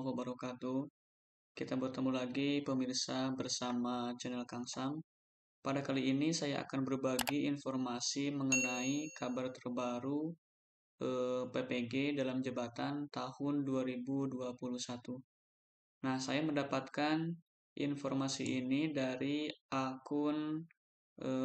wabarakatuh. Kita bertemu lagi pemirsa bersama channel Kang Sam. Pada kali ini saya akan berbagi informasi mengenai kabar terbaru PPG dalam jabatan tahun 2021. Nah, saya mendapatkan informasi ini dari akun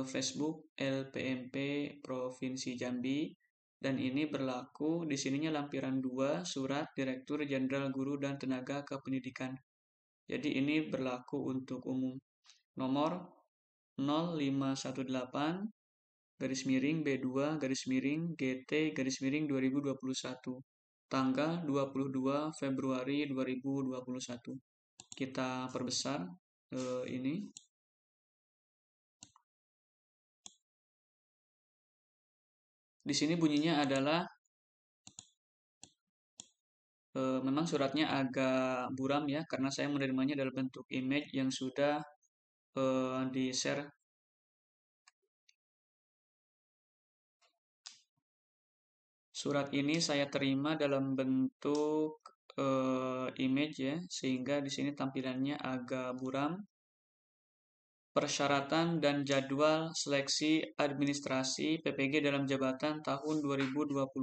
Facebook LPMP Provinsi Jambi. Dan ini berlaku di sininya lampiran 2 Surat Direktur Jenderal Guru dan Tenaga Kependidikan. Jadi ini berlaku untuk umum. Nomor 0518 garis miring B2 garis miring GT garis miring 2021. Tanggal 22 Februari 2021. Kita perbesar ini. Di sini bunyinya adalah memang suratnya agak buram ya, karena saya menerimanya dalam bentuk image yang sudah di-share. Surat ini saya terima dalam bentuk image ya, sehingga di sini tampilannya agak buram. Persyaratan dan jadwal seleksi administrasi PPG dalam jabatan tahun 2021.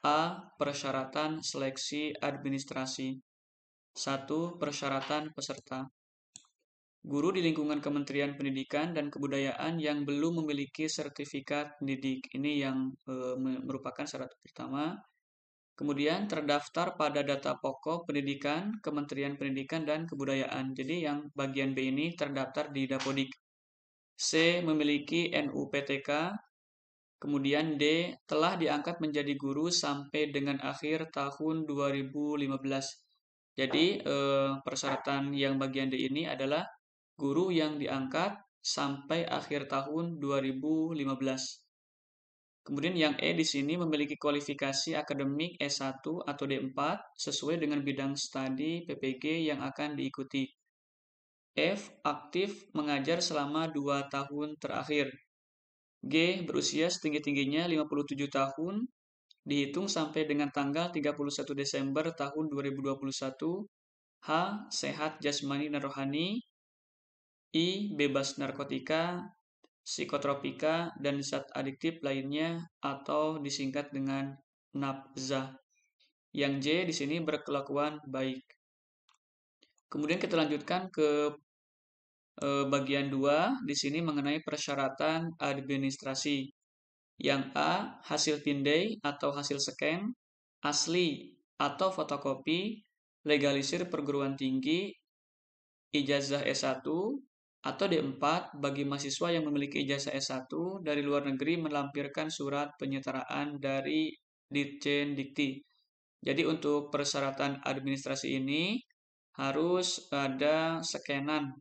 A. Persyaratan seleksi administrasi. 1. Persyaratan peserta. Guru di lingkungan Kementerian Pendidikan dan Kebudayaan yang belum memiliki sertifikat pendidik. Ini yang merupakan syarat pertama. Kemudian terdaftar pada data pokok pendidikan Kementerian Pendidikan dan Kebudayaan. Jadi yang bagian B ini terdaftar di Dapodik. C. Memiliki NUPTK. Kemudian D. Telah diangkat menjadi guru sampai dengan akhir tahun 2015. Jadi persyaratan yang bagian D ini adalah guru yang diangkat sampai akhir tahun 2015. Kemudian yang E di sini memiliki kualifikasi akademik S1 atau D4 sesuai dengan bidang studi PPG yang akan diikuti. F. Aktif mengajar selama 2 tahun terakhir. G. Berusia setinggi-tingginya 57 tahun, dihitung sampai dengan tanggal 31 Desember tahun 2021. H. Sehat jasmani dan rohani. I. Bebas narkotika, psikotropika, dan zat adiktif lainnya atau disingkat dengan NAPZA. Yang J di sini berkelakuan baik. Kemudian kita lanjutkan ke bagian 2 di sini mengenai persyaratan administrasi. Yang A, hasil pindai atau hasil scan, asli atau fotokopi, legalisir perguruan tinggi, ijazah S1, atau D4 bagi mahasiswa yang memiliki ijazah S1 dari luar negeri melampirkan surat penyetaraan dari Ditjen Dikti. Jadi untuk persyaratan administrasi ini harus ada scanan,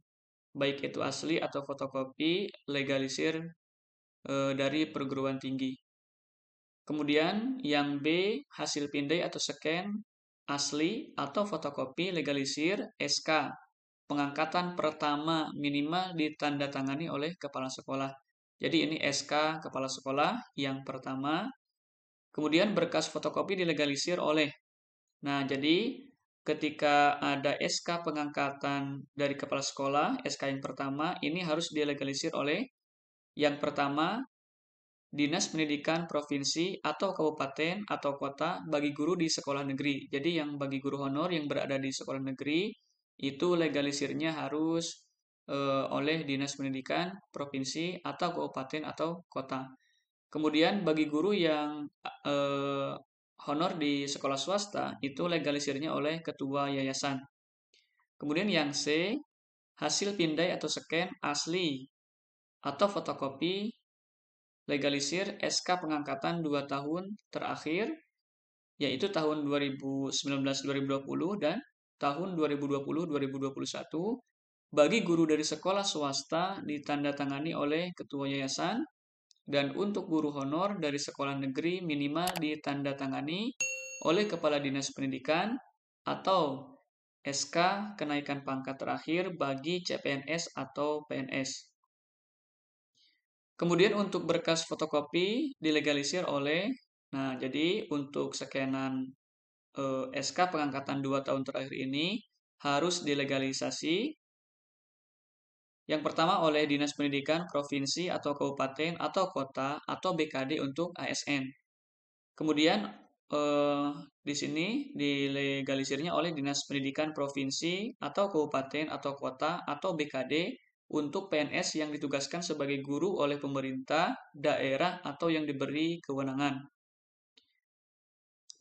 baik itu asli atau fotokopi, legalisir dari perguruan tinggi. Kemudian yang B, hasil pindai atau scan, asli atau fotokopi, legalisir, SK. Pengangkatan pertama minimal ditandatangani oleh kepala sekolah. Jadi ini SK kepala sekolah yang pertama. Kemudian berkas fotokopi dilegalisir oleh. Nah, jadi ketika ada SK pengangkatan dari kepala sekolah, SK yang pertama, ini harus dilegalisir oleh yang pertama, Dinas Pendidikan Provinsi atau Kabupaten atau Kota bagi guru di sekolah negeri. Jadi yang bagi guru honor yang berada di sekolah negeri, itu legalisirnya harus oleh Dinas Pendidikan Provinsi atau Kabupaten atau Kota. Kemudian bagi guru yang honor di sekolah swasta, itu legalisirnya oleh Ketua Yayasan. Kemudian yang C, hasil pindai atau scan asli atau fotokopi, legalisir SK pengangkatan 2 tahun terakhir, yaitu tahun 2019-2020 dan tahun 2020-2021, bagi guru dari sekolah swasta ditandatangani oleh Ketua Yayasan, dan untuk guru honor dari sekolah negeri minimal ditandatangani oleh Kepala Dinas Pendidikan atau SK kenaikan pangkat terakhir bagi CPNS atau PNS. Kemudian untuk berkas fotokopi dilegalisir oleh, nah jadi untuk scanan SK pengangkatan 2 tahun terakhir ini harus dilegalisasi. Yang pertama oleh Dinas Pendidikan Provinsi atau Kabupaten atau Kota atau BKD untuk ASN. Kemudian di sini dilegalisirnya oleh Dinas Pendidikan Provinsi atau Kabupaten atau Kota atau BKD untuk PNS yang ditugaskan sebagai guru oleh pemerintah, daerah, atau yang diberi kewenangan.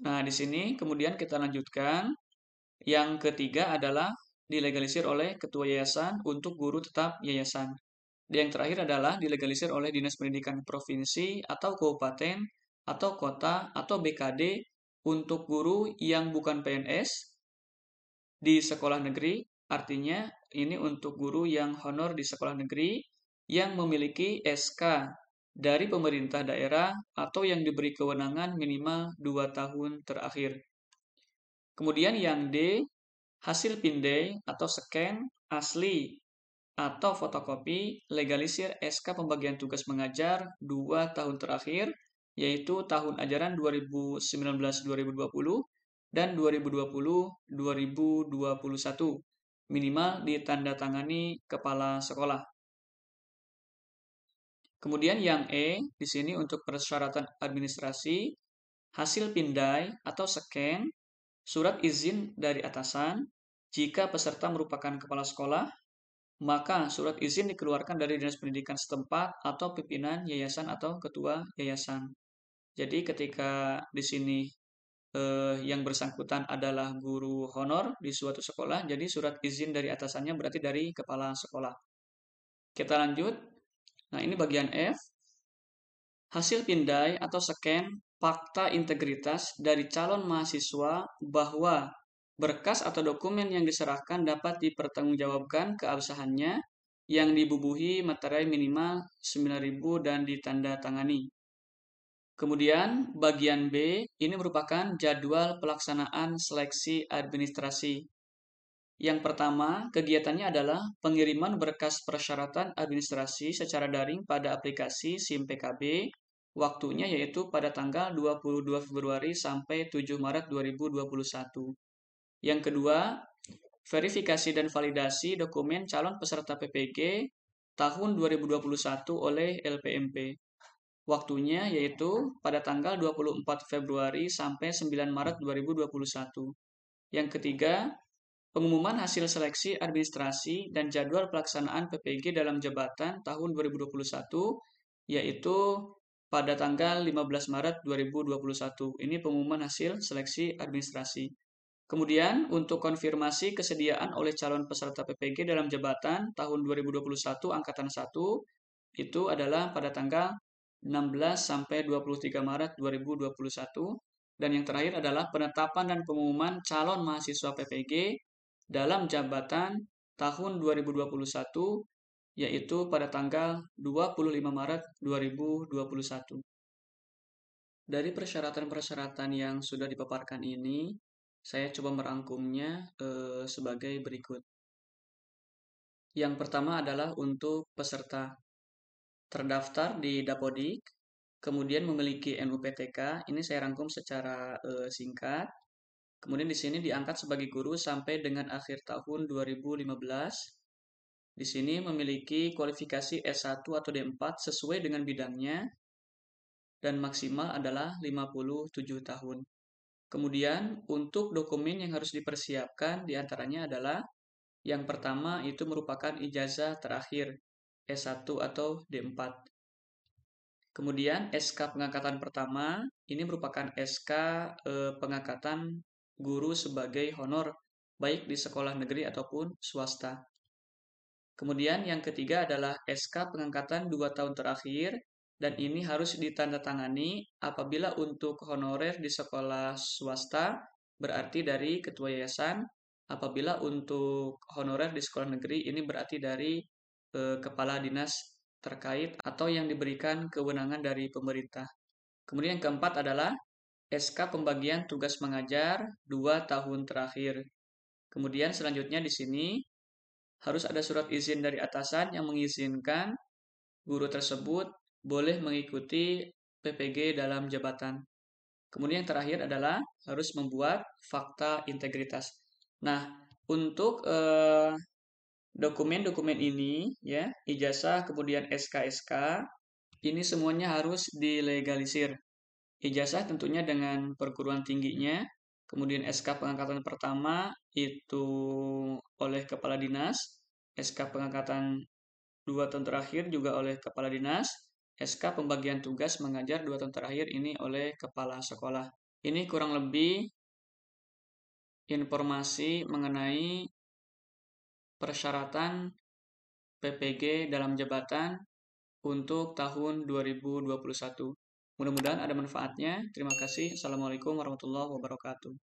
Nah, di sini kemudian kita lanjutkan. Yang ketiga adalah dilegalisir oleh ketua yayasan untuk guru tetap yayasan. Dan yang terakhir adalah dilegalisir oleh Dinas Pendidikan Provinsi atau Kabupaten atau Kota atau BKD untuk guru yang bukan PNS di sekolah negeri. Artinya ini untuk guru yang honor di sekolah negeri yang memiliki SK dari pemerintah daerah atau yang diberi kewenangan minimal 2 tahun terakhir. Kemudian yang D, hasil pindai atau scan asli atau fotokopi legalisir SK pembagian tugas mengajar 2 tahun terakhir, yaitu tahun ajaran 2019-2020 dan 2020-2021, minimal ditandatangani kepala sekolah. Kemudian yang E, di sini untuk persyaratan administrasi, hasil pindai atau scan, surat izin dari atasan, jika peserta merupakan kepala sekolah, maka surat izin dikeluarkan dari Dinas Pendidikan setempat atau pimpinan yayasan atau ketua yayasan. Jadi ketika di sini yang bersangkutan adalah guru honor di suatu sekolah, jadi surat izin dari atasannya berarti dari kepala sekolah. Kita lanjut. Nah, ini bagian F. Hasil pindai atau scan fakta integritas dari calon mahasiswa bahwa berkas atau dokumen yang diserahkan dapat dipertanggungjawabkan keabsahannya yang dibubuhi materai minimal 9.000 dan ditandatangani. Kemudian bagian B ini merupakan jadwal pelaksanaan seleksi administrasi. Yang pertama, kegiatannya adalah pengiriman berkas persyaratan administrasi secara daring pada aplikasi SIM PKB. Waktunya yaitu pada tanggal 22 Februari sampai 7 Maret 2021. Yang kedua, verifikasi dan validasi dokumen calon peserta PPG tahun 2021 oleh LPMP. Waktunya yaitu pada tanggal 24 Februari sampai 9 Maret 2021. Yang ketiga, pengumuman hasil seleksi administrasi dan jadwal pelaksanaan PPG dalam jabatan tahun 2021 yaitu pada tanggal 15 Maret 2021. Ini pengumuman hasil seleksi administrasi. Kemudian untuk konfirmasi kesediaan oleh calon peserta PPG dalam jabatan tahun 2021 angkatan 1 itu adalah pada tanggal 16 sampai 23 Maret 2021. Dan yang terakhir adalah penetapan dan pengumuman calon mahasiswa PPG dalam jabatan tahun 2021 yaitu pada tanggal 25 Maret 2021. Dari persyaratan-persyaratan yang sudah dipaparkan ini, saya coba merangkumnya sebagai berikut. Yang pertama adalah untuk peserta terdaftar di Dapodik, kemudian memiliki NUPTK. Ini saya rangkum secara singkat. Kemudian di sini diangkat sebagai guru sampai dengan akhir tahun 2015. Di sini memiliki kualifikasi S1 atau D4 sesuai dengan bidangnya dan maksimal adalah 57 tahun. Kemudian untuk dokumen yang harus dipersiapkan diantaranya adalah yang pertama itu merupakan ijazah terakhir S1 atau D4. Kemudian SK pengangkatan pertama ini merupakan SK pengangkatan guru sebagai honor baik di sekolah negeri ataupun swasta. Kemudian yang ketiga adalah SK pengangkatan 2 tahun terakhir dan ini harus ditandatangani apabila untuk honorer di sekolah swasta berarti dari ketua yayasan, apabila untuk honorer di sekolah negeri ini berarti dari kepala dinas terkait atau yang diberikan kewenangan dari pemerintah. Kemudian yang keempat adalah SK pembagian tugas mengajar 2 tahun terakhir. Kemudian selanjutnya di sini harus ada surat izin dari atasan yang mengizinkan guru tersebut boleh mengikuti PPG dalam jabatan. Kemudian yang terakhir adalah harus membuat fakta integritas. Nah, untuk dokumen-dokumen ini ya, ijazah kemudian SK-SK ini semuanya harus dilegalisir. Ijazah tentunya dengan perguruan tingginya, kemudian SK pengangkatan pertama itu oleh kepala dinas, SK pengangkatan 2 tahun terakhir juga oleh kepala dinas, SK pembagian tugas mengajar 2 tahun terakhir ini oleh kepala sekolah. Ini kurang lebih informasi mengenai persyaratan PPG dalam jabatan untuk tahun 2021. Mudah-mudahan ada manfaatnya. Terima kasih. Assalamualaikum warahmatullahi wabarakatuh.